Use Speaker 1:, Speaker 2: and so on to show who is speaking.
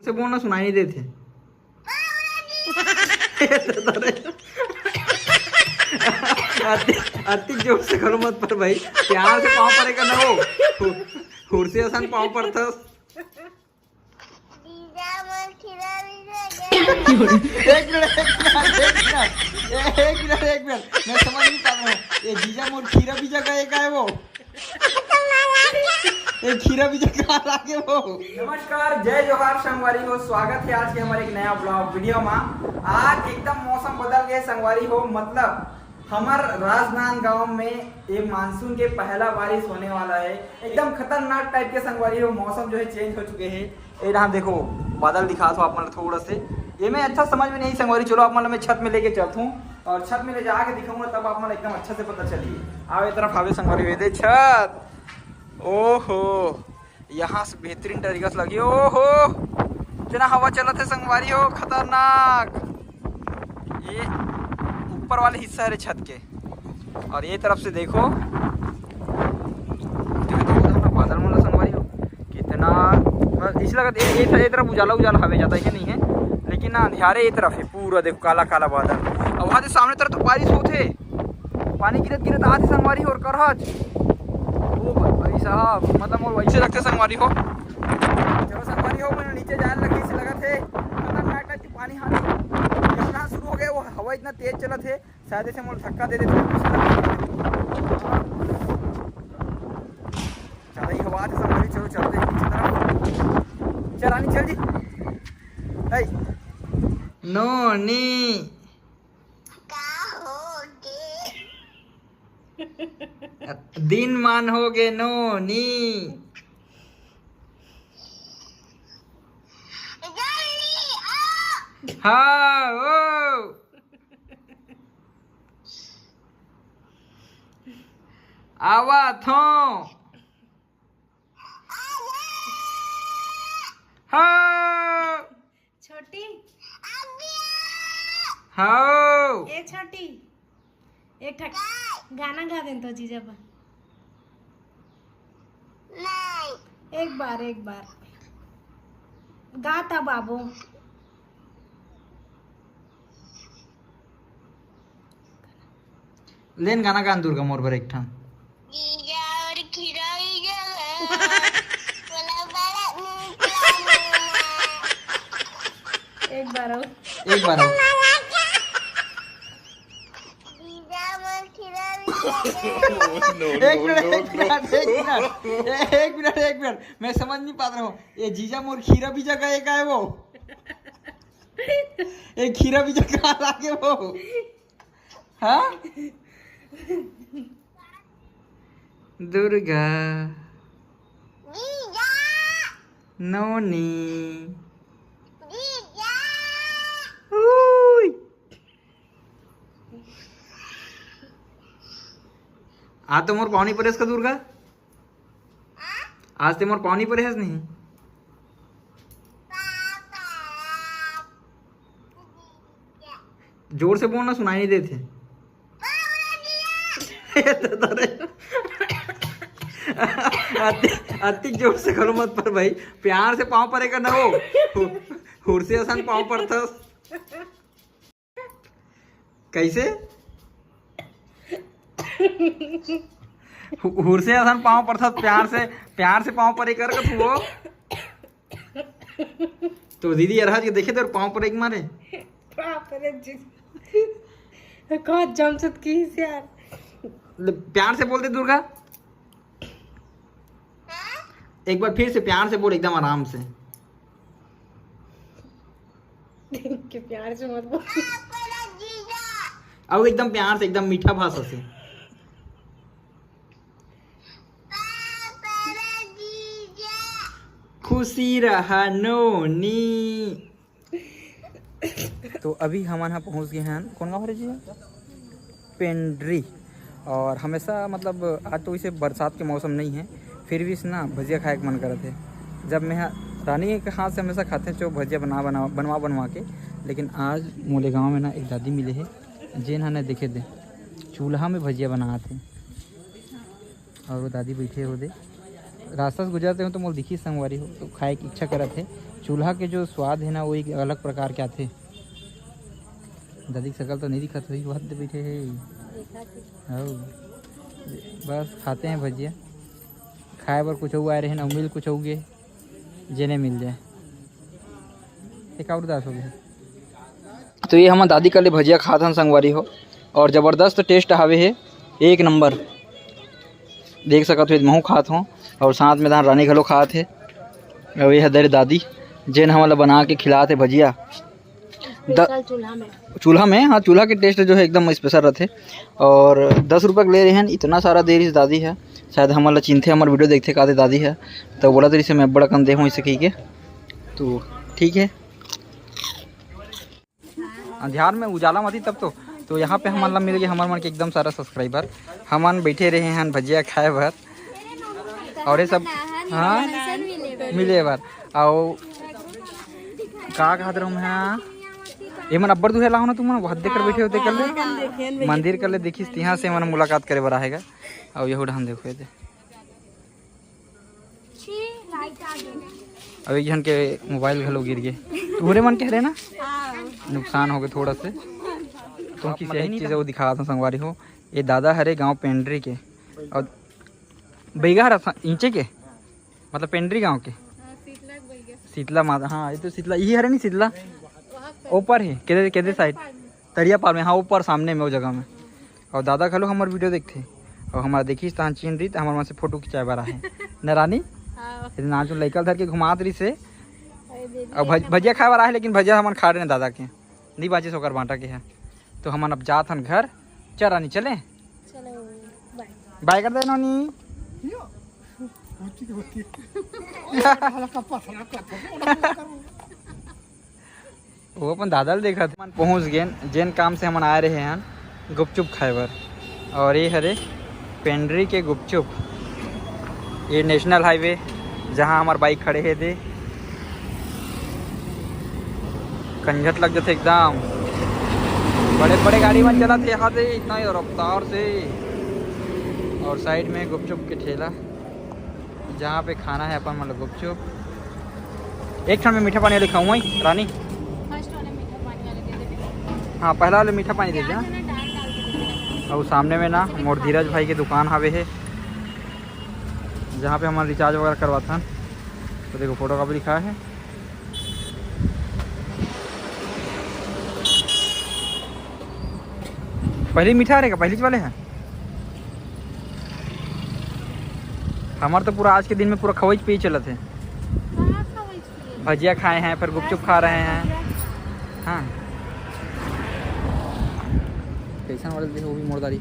Speaker 1: से बोलना सुनाई नहीं देते। अति जोर से करो मत पर भाई, प्यार से पाँव पड़ेगा ना वो हुर से आसान पाँव पड़ता। एक मिनट मैं समझ नहीं पा रहा हूँ, ये जीजा मोर खीरा बीजा का एक है वो, एक खीरा बीजा कहाँ लागे वो। नमस्कार, जय जोहार संगवारी हो, स्वागत है आज के हमारे एक नया ब्लॉग वीडियो में। आज एकदम मौसम बदल गया संगवारी हो, मतलब हमार राजनांदगांव में ये मानसून के पहला बारिश होने वाला है। एकदम खतरनाक टाइप के संगवारी हो, मौसम जो है चेंज हो चुके हैं। ये यहाँ देखो बादल दिखा दो आप मतलब थोड़ा से, ये मैं अच्छा समझ में नहीं संगवारी। चलो आप मतलब मैं छत में लेके चलता हूँ और छत में ले जाके दिखाऊंगा, तब आप मतलब एकदम अच्छे से पता चलिए। आओ तरफ आवे संगवारी हुए थे छत। ओहो यहाँ से बेहतरीन तरीका से लगी। ओहो जना हवा चलत है संगवारी हो, खतरनाक। ये ऊपर वाले हिस्सा है छत के, और ये तरफ से देखो बादल वाला संगवारी हो कितना इस लगत ये तरफ उजाला उजाला हवे जाता है नहीं है, लेकिन ना अंधियारे ये तरफ है पूरा देखो काला काला बादल। और वहाँ से सामने तरफ तो बारिश होते, पानी गिरत गिरत आते संगवारी हो और करहज ओ भाई साहब, मतलब और वैसे लगते संगवारी हो। चलो संगवारी हो मैंने नीचे जाने लगी, इसे लगा थे खतरनाक टाइप पानी हानि यहाँ शुरू हो गया। वो हवा इतना तेज चला थे, शायद ऐसे मोल धक्का दे देते। चलो ये हवा थे संगवारी, चलो चलते हैं नीचे तरफ। चल रानी चल जी। नो नी दिन मान हो गए नो नी। हाँ ओ आवा थो हाँ
Speaker 2: छोटी
Speaker 1: हाँ
Speaker 2: ए छोटी एक ठक गाना गा दें तो जीजा बा। एक बार गाता बाबू।
Speaker 1: लेन गाना गान दुर्गा मोर पर एक ठान।
Speaker 2: एक बार आओ।
Speaker 1: एक बार आओ। एक मिनट मैं समझ नहीं पा रहा हूँ, ये जीजा मोर खीरा बीजा का एक है वो, एक खीरा बीजा कहाँ लागे वो। हाँ दुर्गा नोनी आज तो मोर पानी परेस का दुर्गा, आज तो मोर पानी परेस नहीं। जोर से बोलना सुनाई नहीं देते। अति जोर से करो मत पर भाई, प्यार से पाँव पड़ेगा ना वो हुर से आसान पाँव पड़ता। कैसे हुर से आसान पाँव पड़ता, प्यार से पाँव परे कर तू वो। तो दीदी अरहज के देखे तेरे पाँव परे मारे
Speaker 2: कौन जमशद की यार।
Speaker 1: प्यार से बोल दे दुर्गा, एक बार फिर से प्यार से बोल, एकदम आराम से।
Speaker 2: कि प्यार से मत बोल,
Speaker 1: अब एकदम प्यार से, एकदम मीठा भाषा से। खुशी रहा नोनी। तो अभी हम यहाँ पहुँच गए हैं कौन गाँव जी, पेंड्री। और हमेशा मतलब आज तो इसे बरसात के मौसम नहीं है, फिर भी ना भजिया खाए का मन कर रहे थे। जब मैं रानी के हाथ से हमेशा खाते हैं जो भजिया बनवा के, लेकिन आज मोले गांव में ना एक दादी मिले है जिन हाँ देखे थे चूल्हा में भजिया बना थे, और वो दादी बैठे हो दे रास्ता से गुजरते हो तो मोल दिखी संगवारी हो, तो खाए की इच्छा करत है। चूल्हा के जो स्वाद है ना वो एक अलग प्रकार के आते। दादी की शकल तो नहीं दिखत हुई, बात बैठे है। हो बस खाते हैं भजिया, खाए बर कुछ आए रहे ना, मिल कुछ होगे जेने मिल जाए। एक और उदास हो गया। तो ये हम दादी कल भजिया खात हन संगवारी हो, और ज़बरदस्त टेस्ट हवे है, एक नंबर। देख सकत हो महू खात हो, और साथ में दान रानी घलो खात है। और ये है दादी जेन हमला बना के खिलाते भजिया चूल्हा में। हाँ, चूल्हा के टेस्ट जो है एकदम स्पेशल रहते। और 10 रुपये ले रहे हैं, इतना सारा दे रही दादी है। शायद हमारा चिंथे हमारे वीडियो देखते कहते दादी है, तो बोला तरी से मैं बड़ा कम दे हूँ इसे कही के, तो ठीक है। अंधियार में उजाला मती तब तो यहाँ पे हमारा मिल गया हमारे मन के एकदम सारा सब्सक्राइबर। हमन बैठे रहे हैं भजिया खाए भर, और ये सब हाँ मिले बार। आओ का कहते रहो मैं ये मन अब्बर दुहे लाओ ना, तुम हद्दे कर बैठे होते कर ले मंदिर कर ले देखिस, यहाँ से मन मुलाकात करे बर आएगा। और यही ढंग देखो दे अब एक जन के मोबाइल घलो गिर गए, पूरे मन कह रहे ना नुकसान हो गए थोड़ा से। तुम किसी ही चीज़ वो दिखा था संगवारी हो। ये दादा हरे गांव पेंड्री के, और बैगा हरा इंचे के, मतलब पेंड्री गांव के शीतला माता। हाँ ये तो शीतला यही हरे नहीं, शीतला ऊपर ही केदे साइड तरिया पार में। हाँ ऊपर सामने में वो जगह में। और दादा खलो हमारे वीडियो देखते, और हमारा देखी तहाँ चीन रही तो हमारे वहाँ से फोटो खिंचाए बार है न रानी। नाच लैकल धर के घुमात रही से, और भजिया खाए बार है, लेकिन भजिया हमारे खा रहे हैं दादा के नहीं बाचे सोकर बांटा के है। तो हम अब जात हन घर। चल रानी चले, बाय कर दे नानी। वो अपन दादा देखा थे। पहुँच गए जैन काम से हम आए रहे हैं गुपचुप खाए बर, और ये हरे पेंड्री के गुपचुप। ये नेशनल हाईवे जहाँ हमारे बाइक खड़े है थे, कंझट लग जाते एकदम। बड़े बड़े गाड़ी में चला थे यहाँ से इतना ही रफ्तार से। और साइड में गुपचुप के ठेला जहाँ पे खाना है अपन मतलब गुपचुप। एक क्षण में मीठा पानी वाले खाऊँ वही रानी। हाँ पहला वाले मीठा पानी दे दिया। और सामने में ना मोर धीरज भाई की दुकान हावे है, जहाँ पे हमारा रिचार्ज वगैरह करवाता है। तो देखो फोटो का भी लिखा है। पहले मीठा रहेगा, पहली वाले हैं हमारे। तो पूरा आज के दिन में पूरा खवैज पे ही चला थे। भजिया खाए हैं, फिर गुपचुप खा रहे हैं। हाँ कैसा वाले देखो वो भी मोरदारी।